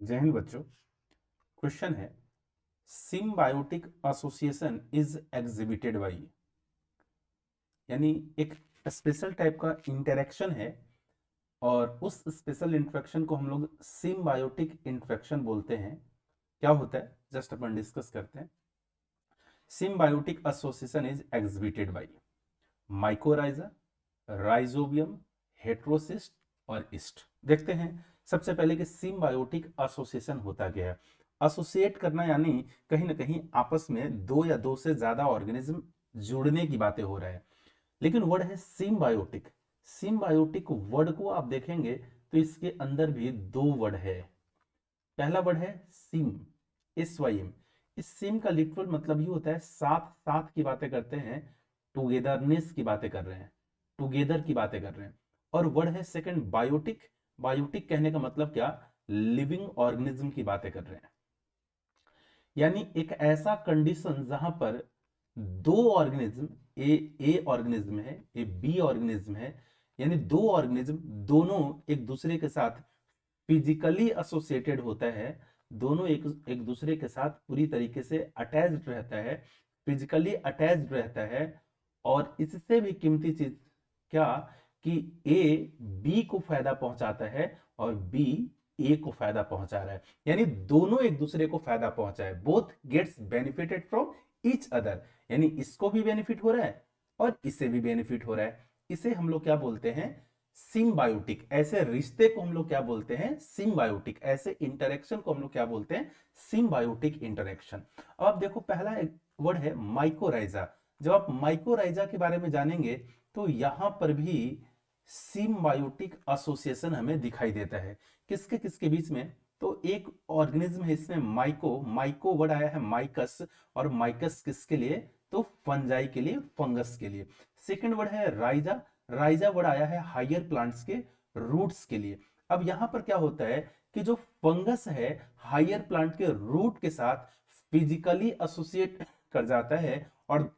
जय हिंद बच्चों। क्वेश्चन है, symbiotic association is exhibited by, यानी एक स्पेशल टाइप का इंटरेक्शन है और उस स्पेशल इंटरेक्शन को हम लोग सिम्बायोटिक इंटरेक्शन बोलते हैं। क्या होता है, जस्ट अपन डिस्कस करते हैं। Symbiotic association is exhibited by mycorrhiza, rhizobium, heterocyst और ईस्ट। देखते हैं सबसे पहले कि सिम्बायोटिक एसोसिएशन होता क्या है। एसोसिएट करना यानी कहीं ना कहीं आपस में दो या दो से ज्यादा ऑर्गेनिज्म जुड़ने की बातें हो रहा है, लेकिन वर्ड है सिम्बायोटिक। सिम्बायोटिक वर्ड को आप देखेंगे तो इसके अंदर भी दो वर्ड है। पहला वर्ड है सिम, SYM। इस सिम का लिटरल मतलब ही होता है साथ साथ की बातें करते हैं, टुगेदरनेस की बातें कर रहे हैं, टुगेदर की बातें कर रहे हैं। और वर्ड है सेकंड बायोटिक। बायोटिक कहने का मतलब क्या, लिविंग ऑर्गेनिज्म की बातें कर रहे हैं। यानी एक ऐसा कंडीशन जहां पर दो ऑर्गेनिज्म, ए ऑर्गेनिज्म है, ए बी ऑर्गेनिज्म है, यानी दो ऑर्गेनिज्म दोनों एक दूसरे के साथ फिजिकली एसोसिएटेड होता है, दोनों एक एक दूसरे के साथ पूरी तरीके से अटैच्ड रहता है, फिजिकली अटैच्ड रहता है। और इससे भी कीमती चीज क्या, कि ए बी को फायदा पहुंचाता है और बी ए को फायदा पहुंचा रहा है, यानी दोनों एक दूसरे को फायदा पहुंचा है। Both gets benefited from each other, यानी इसको भी बेनिफिट हो रहा है और इससे भी बेनिफिट हो रहा है। इसे हम लोग क्या बोलते हैं, सिम्बायोटिक। ऐसे रिश्ते को हम लोग क्या बोलते हैं, सिम्बायोटिक। ऐसे इंटरेक्शन को हम लोग क्या बोलते हैं, सिम्बायोटिक इंटरेक्शन। अब आप देखो, पहला एक वर्ड है माइकोराइजा। जब आप माइकोराइजा के बारे में जानेंगे तो यहां पर भी सिम्बायोटिक एसोसिएशन हमें दिखाई देता है। किसके किसके बीच में, तो एक ऑर्गेनिज्म है इसमें माइको, माइको वर्ड आया है माइकस, और माइकस किसके लिए, तो फंजाई के लिए, फंगस के लिए। सेकंड वर्ड है राइजा, राइजा वर्ड आया है हायर प्लांट्स के रूट्स के लिए। अब यहां पर क्या होता है कि जो फंगस है हायर प्लांट के रूट के साथ फिजिकली एसोसिएट कर जाता है और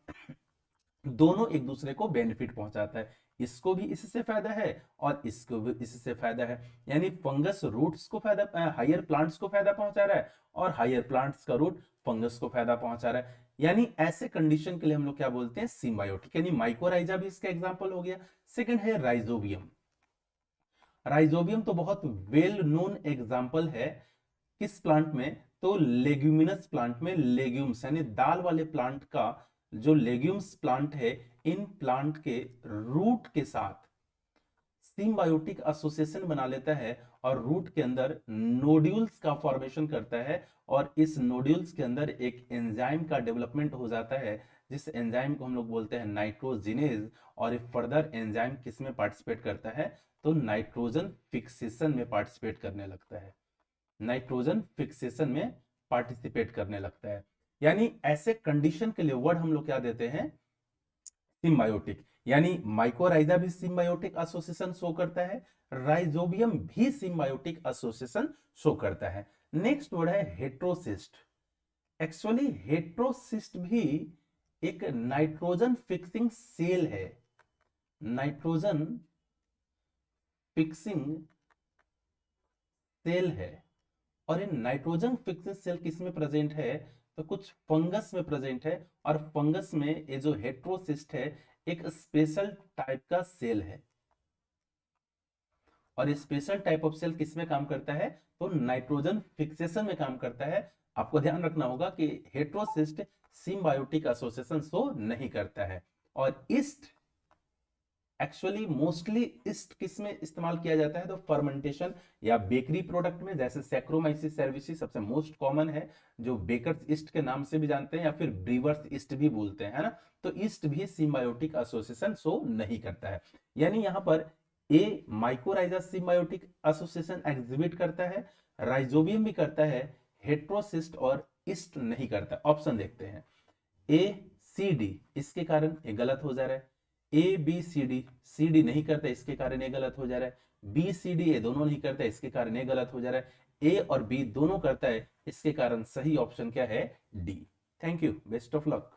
दोनों एक दूसरे को बेनिफिट पहुंचाता है। इसको भी इससे फायदा है और इसको भी इससे फायदा है, यानी फंगस रूट्स को फायदा, हायर प्लांट्स को फायदा पहुंचा रहा है और हायर प्लांट्स का रूट फंगस को फायदा पहुंचा रहा है। यानी ऐसे कंडीशन के लिए हम लोग क्या बोलते हैं, सिम्बायोटिक। यानी माइकोराइजा भी इसका एग्जांपल हो गया। सेकंड है राइजोबियम। राइजोबियम तो बहुत वेल नोन एग्जांपल है, किस प्लांट में, तो लेग्यूमिनस प्लांट में, लेग्यूम्स यानी दाल वाले प्लांट का जो लेग्यूम्स प्लांट है, इन प्लांट के रूट के साथ सिम्बायोटिक एसोसिएशन बना लेता है और रूट के अंदर नोड्यूल्स का फॉर्मेशन करता है और इस नोड्यूल्स के अंदर एक एंजाइम का डेवलपमेंट हो जाता है, जिस एंजाइम को हम लोग बोलते हैं नाइट्रोजिनेज। और ये फर्दर एंजाइम किस में पार्टिसिपेट करता है, तो नाइट्रोजन फिक्सेशन में पार्टिसिपेट करने लगता है, नाइट्रोजन फिक्सेशन में पार्टिसिपेट करने लगता है। यानी ऐसे कंडीशन के लिए वर्ड हम लोग क्या देते हैं, सिम्बायोटिक। यानी माइकोराइजा भी सिम्बायोटिक एसोसिएशन शो करता है, राइजोबियम भी सिम्बायोटिक एसोसिएशन शो करता है। नेक्स्ट वर्ड है हेट्रोसिस्ट। एक्चुअली हेट्रोसिस्ट भी एक नाइट्रोजन फिक्सिंग सेल है, नाइट्रोजन फिक्सिंग सेल है। और ये नाइट्रोजन फिक्सिंग सेल किस में प्रेजेंट है, तो कुछ फंगस में प्रेजेंट है। और फंगस में ये जो हेट्रोसिस्ट है एक स्पेशल टाइप का सेल है, और स्पेशल टाइप ऑफ सेल किस में काम करता है, तो नाइट्रोजन फिक्सेशन में काम करता है। आपको ध्यान रखना होगा कि हेट्रोसिस्ट सिम्बायोटिक एसोसिएशन शो नहीं करता है। और ईस्ट, एक्चुअली मोस्टली ईस्ट किस में इस्तेमाल किया जाता है, तो फर्मेंटेशन या बेकरी प्रोडक्ट में, जैसे सैक्रोमाइसिस सर्विसेज सबसे मोस्ट कॉमन है, जो बेकर्स ईस्ट के नाम से भी जानते हैं या फिर ब्रीवर्स ईस्ट भी बोलते हैं, है ना। तो ईस्ट भी सिम्बायोटिक एसोसिएशन शो नहीं करता है। यानी यहां पर ए माइकोराइजा सिम्बायोटिक एसोसिएशन एग्जिबिट करता है, राइजोबियम भी करता है, हेट्रोसिस्ट और ईस्ट नहीं करता। ऑप्शन देखते हैं, ए सी डी, इसके कारण ये गलत हो जा रहा है। A B C D, C D नहीं करता इसके कारण ये गलत हो जा रहा है। बी सी डी ये दोनों नहीं करता इसके कारण ये गलत हो जा रहा है। ए और बी दोनों करता है, इसके कारण सही ऑप्शन क्या है, D. Thank you, best of luck.